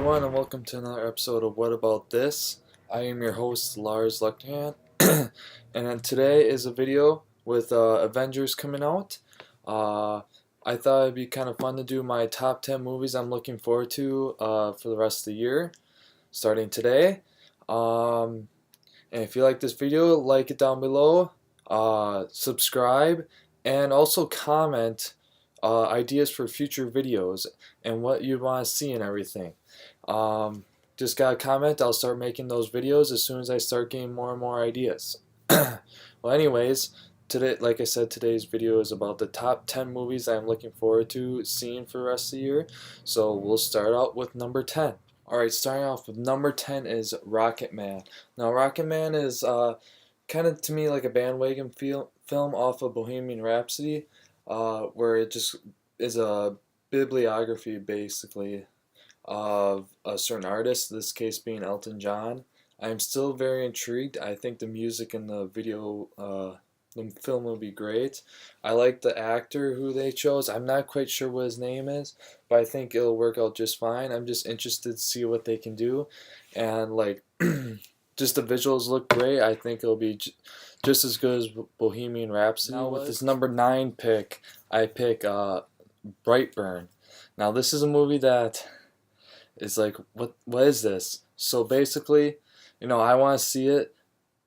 everyone, and welcome to another episode of What About This? I am your host, Lars Luckhan, and then today is a video with Avengers coming out. I thought it'd be kind of fun to do my top 10 movies I'm looking forward to for the rest of the year, starting today. And if you like this video, like it down below, subscribe, and also comment ideas for future videos and what you want to see and everything. Just got a comment. I'll start making those videos as soon as I start getting more and more ideas. Well, anyways, today, like I said, today's video is about the top 10 movies I'm looking forward to seeing for the rest of the year. So we'll start out with number 10. Alright, starting off with number 10 is Rocketman. Now, Rocketman is kind of to me like a bandwagon film off of Bohemian Rhapsody, where it just is a bibliography basically of a certain artist, this case being Elton John. I'm still very intrigued. I think the music in the the film will be great. I like the actor who they chose. I'm not quite sure what his name is, but I think it'll work out just fine. I'm just interested to see what they can do, and like just the visuals look great. I think it'll be just as good as Bohemian Rhapsody. Now with this number 9 pick, I pick Brightburn. Now this is a movie that is like, what is this? So basically, I want to see it.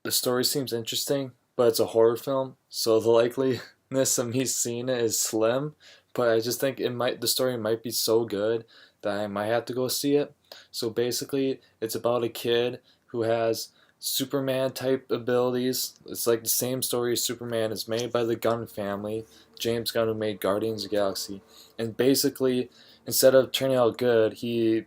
The story seems interesting, but it's a horror film, so the likeliness of me seeing it is slim. But I just think the story might be so good that I might have to go see it. So basically, it's about a kid who has Superman type abilities. It's like the same story as Superman. Is made by the Gunn family, James Gunn, who made Guardians of the Galaxy. And basically, instead of turning out good, he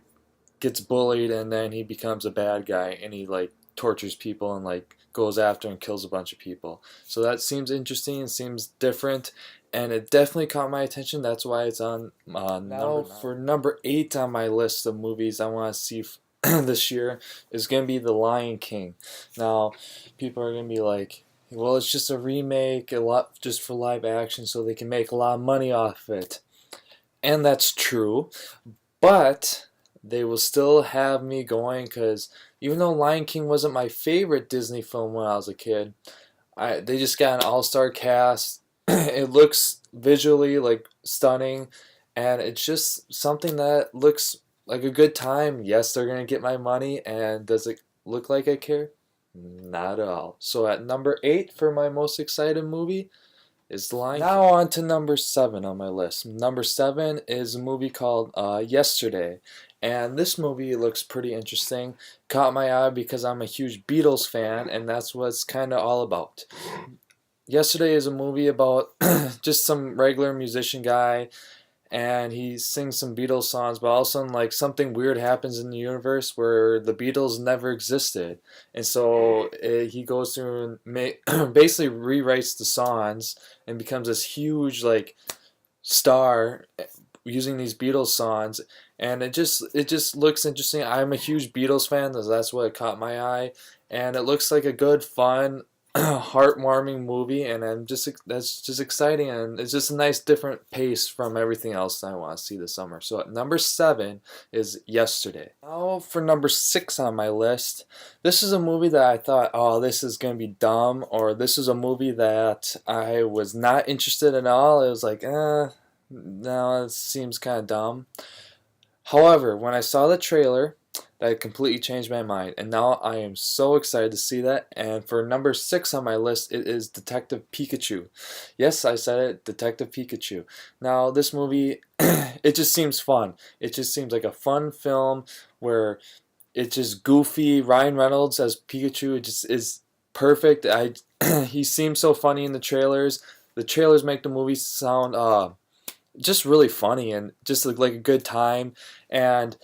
gets bullied and then he becomes a bad guy, and he like tortures people and like goes after and kills a bunch of people. So that seems interesting and seems different, and it definitely caught my attention. That's why it's on now for number 8 on my list of movies I want to see this year is going to be The Lion King. Now people are going to be like, well, it's just a remake, a lot just for live action so they can make a lot of money off it. And that's true, but they will still have me going, because even though Lion King wasn't my favorite Disney film when I was a kid, they just got an all-star cast. It looks visually like stunning, and it's just something that looks like a good time. Yes, they're gonna get my money, and does it look like I care? Not at all. So at number 8 for my most excited movie is The Lion King. Now on to number 7 on my list. Number 7 is a movie called Yesterday. And this movie looks pretty interesting. Caught my eye because I'm a huge Beatles fan, and that's what it's kind of all about. Yesterday is a movie about just some regular musician guy, and he sings some Beatles songs, but all of a sudden like something weird happens in the universe where the Beatles never existed, and so he goes through and basically rewrites the songs and becomes this huge like star using these Beatles songs, and it just looks interesting. I'm a huge Beatles fan, so that's what caught my eye, and it looks like a good, fun, heartwarming movie, and that's just exciting, and it's just a nice different pace from everything else that I want to see this summer. So at number 7 is Yesterday. Now for number 6 on my list, this is a movie that I thought, oh, this is gonna be dumb, or this is a movie that I was not interested in at all. It was like, no, it seems kind of dumb. However, when I saw the trailer, that completely changed my mind, and now I am so excited to see that. And for number 6 on my list, it is Detective Pikachu. Yes, I said it, Detective Pikachu. Now this movie, it just seems fun. It just seems like a fun film where it's just goofy. Ryan Reynolds as Pikachu, it just is perfect. He seems so funny in the trailers. The trailers make the movie sound just really funny and just look like a good time, and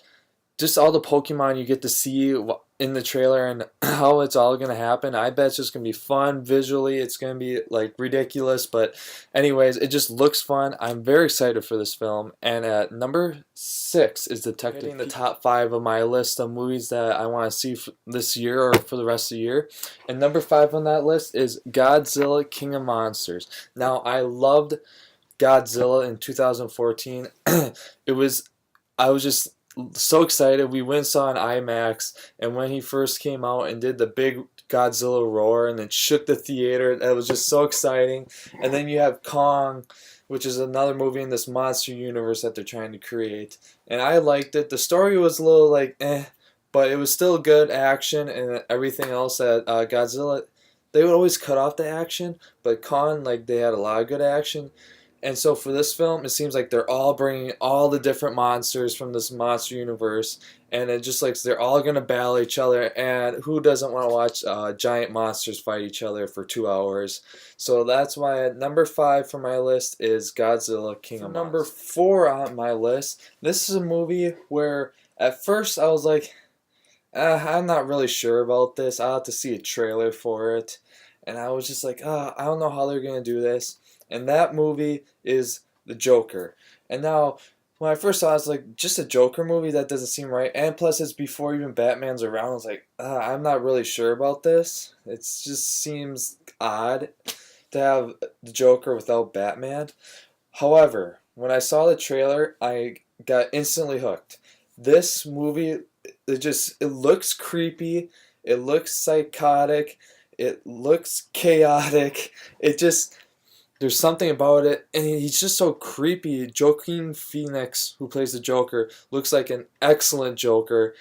just all the Pokemon you get to see in the trailer and how it's all going to happen. I bet it's just going to be fun visually. It's going to be like ridiculous, but anyways, it just looks fun. I'm very excited for this film. And at number 6 is Detective. Hitting the top 5 of my list of movies that I want to see this year or for the rest of the year. And number 5 on that list is Godzilla King of Monsters. Now, I loved Godzilla in 2014. I was just so excited. We went and saw an IMAX, and when he first came out and did the big Godzilla roar and then shook the theater, that was just so exciting. And then you have Kong, which is another movie in this monster universe that they're trying to create. And I liked it. The story was a little like but it was still good action and everything else that Godzilla. They would always cut off the action, but Kong, like, they had a lot of good action. And so for this film, it seems like they're all bringing all the different monsters from this monster universe, and it just like they're all gonna battle each other. And who doesn't want to watch giant monsters fight each other for 2 hours? So that's why at number 5 for my list is Godzilla King of Monsters. Number 4 on my list. This is a movie where at first I was like, I'm not really sure about this. I'll have to see a trailer for it, and I was just like, I don't know how they're gonna do this. And that movie is The Joker. And now, when I first saw it, I was like, just a Joker movie? That doesn't seem right. And plus, it's before even Batman's around. I was like, I'm not really sure about this. It just seems odd to have the Joker without Batman. However, when I saw the trailer, I got instantly hooked. This movie, it looks creepy. It looks psychotic. It looks chaotic. There's something about it, and he's just so creepy. Joaquin Phoenix, who plays the Joker, looks like an excellent Joker.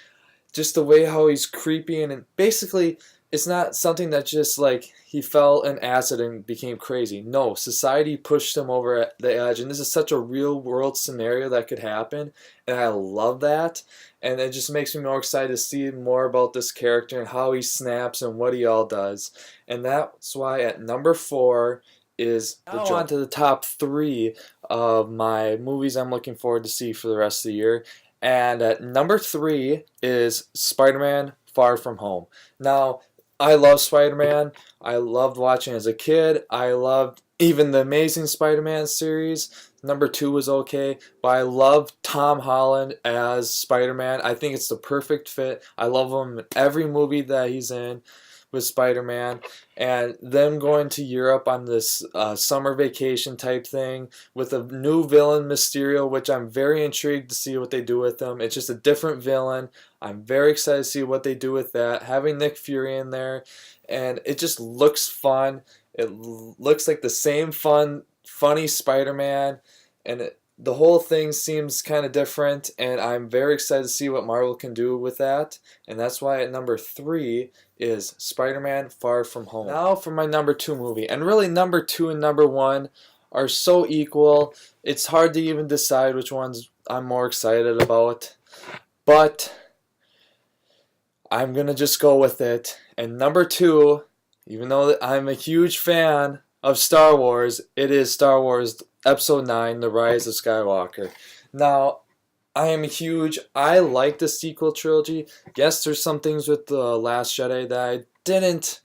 Just the way how he's creepy, and basically, it's not something that just like he fell in acid and became crazy. No, society pushed him over the edge, and this is such a real world scenario that could happen, and I love that. And it just makes me more excited to see more about this character and how he snaps and what he all does. And that's why at number 4 is The Joker. Now on to the top 3 of my movies I'm looking forward to see for the rest of the year. And at number 3 is Spider-Man Far From Home. Now, I love Spider-Man. I loved watching as a kid. I loved even the Amazing Spider-Man series. Number 2 was okay, but I love Tom Holland as Spider-Man. I think it's the perfect fit. I love him in every movie that he's in with Spider-Man, and them going to Europe on this summer vacation type thing with a new villain, Mysterio, which I'm very intrigued to see what they do with him. It's just a different villain. I'm very excited to see what they do with that. Having Nick Fury in there, and it just looks fun. It looks like the same funny Spider-Man, and the whole thing seems kind of different, and I'm very excited to see what Marvel can do with that. And that's why at number 3 is Spider-Man Far From Home. Now for my number 2 movie. And really number 2 and number 1 are so equal. It's hard to even decide which ones I'm more excited about. But I'm going to just go with it. And number 2, even though I'm a huge fan of Star Wars, it is Star Wars Episode 9, The Rise of Skywalker. Now, I like the sequel trilogy. Yes, there's some things with The Last Jedi that I didn't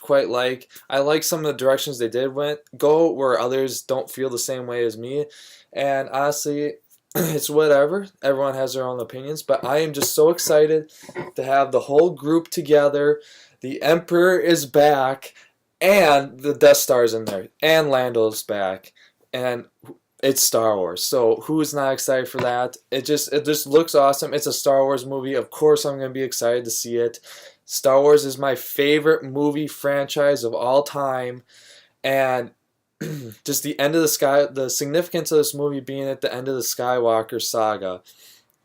quite like. I like some of the directions they did go where others don't feel the same way as me. And honestly, it's whatever. Everyone has their own opinions, but I am just so excited to have the whole group together. The Emperor is back, and the Death Star's in there, and Lando's back, and it's Star Wars. So who's not excited for that? It just looks awesome. It's a Star Wars movie. Of course I'm going to be excited to see it. Star Wars is my favorite movie franchise of all time, and just the significance of this movie being at the end of the Skywalker saga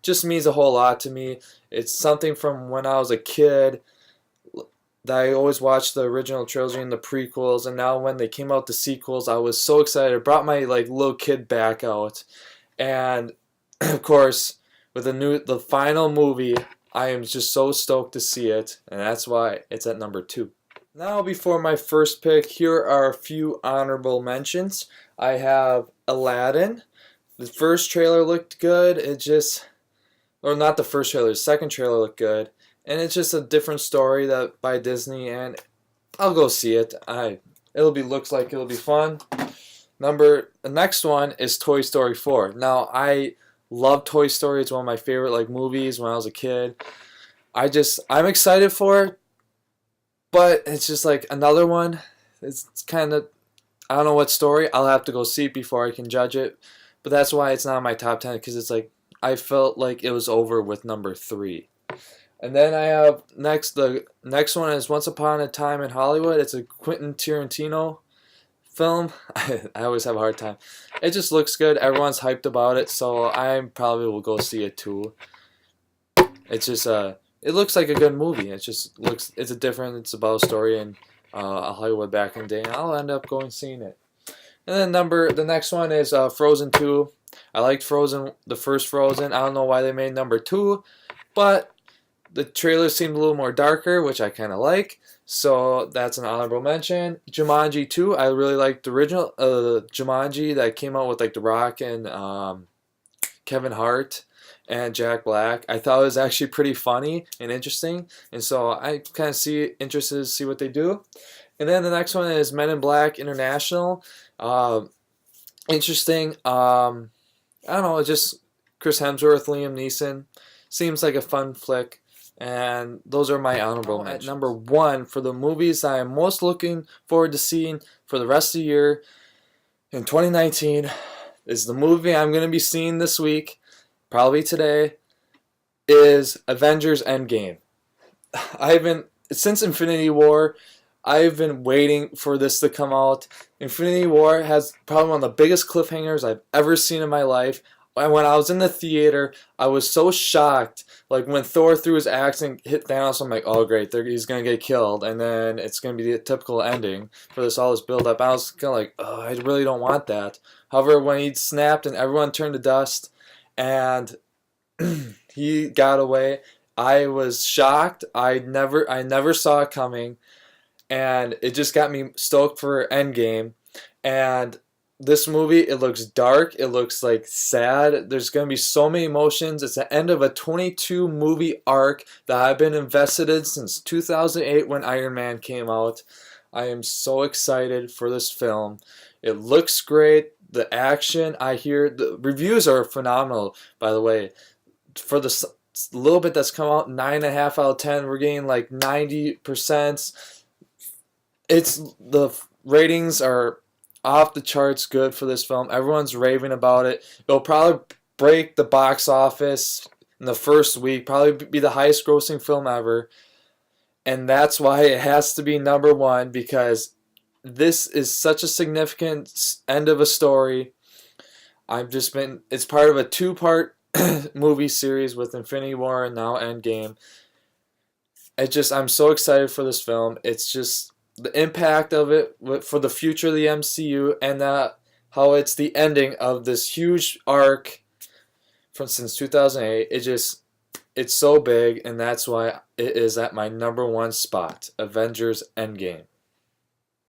just means a whole lot to me. It's something from when I was a kid that I always watched the original trilogy and the prequels, and now when they came out the sequels, I was so excited. I brought my little kid back out, and of course, with the final movie, I am just so stoked to see it, and that's why it's at number 2. Now, before my first pick, here are a few honorable mentions. I have Aladdin. The first trailer looked good. Or not the first trailer, the second trailer looked good. And it's just a different story by Disney, and I'll go see it. Looks like it'll be fun. The next one is Toy Story 4. Now, I love Toy Story. It's one of my favorite movies when I was a kid. I'm excited for it, but it's just another one. It's kind of, I don't know what story. I'll have to go see it before I can judge it. But that's why it's not in my top 10, because it's I felt like it was over with number 3. And then I have the next one is Once Upon a Time in Hollywood. It's a Quentin Tarantino film. I always have a hard time. It just looks good. Everyone's hyped about it, so I probably will go see it too. It's just it looks like a good movie. It's about a story in Hollywood back in the day, and I'll end up going seeing it. And then the next one is Frozen 2. I liked Frozen, the first Frozen. I don't know why they made number 2, but the trailer seemed a little more darker, which I kind of like. So that's an honorable mention. Jumanji 2. I really liked the original Jumanji that came out with like The Rock and Kevin Hart and Jack Black. I thought it was actually pretty funny and interesting, and so I kind of interested to see what they do. And then the next one is Men in Black International. Interesting. I don't know. Just Chris Hemsworth, Liam Neeson. Seems like a fun flick. And those are my honorable mentions. At number 1 for the movies I am most looking forward to seeing for the rest of the year in 2019 is the movie I'm going to be seeing this week, probably today, is Avengers Endgame. Since Infinity War, I've been waiting for this to come out. Infinity War has probably one of the biggest cliffhangers I've ever seen in my life. And when I was in the theater, I was so shocked. Like when Thor threw his axe and hit Thanos, I'm like, oh great, he's gonna get killed, and then it's gonna be the typical ending for all this build up. I was kind of like, oh, I really don't want that. However, when he snapped and everyone turned to dust, and he got away, I was shocked. I never saw it coming, and it just got me stoked for Endgame. And this movie, it looks dark, it looks like sad, there's going to be so many emotions. It's the end of a 22 movie arc that I've been invested in since 2008 when Iron Man came out. I am so excited for this film. It looks great, the action, I hear, the reviews are phenomenal, by the way. For the little bit that's come out, 9.5 out of 10, we're getting like 90%. The ratings are off the charts good for this film. Everyone's raving about it. It'll probably break the box office in the first week, probably be the highest grossing film ever. And that's why it has to be number 1, because this is such a significant end of a story. It's part of a 2-part movie series with Infinity War and now Endgame. I'm so excited for this film. It's just the impact of it for the future of the MCU, and how it's the ending of this huge arc since 2008. It's so big, and that's why it is at my number 1 spot, Avengers Endgame.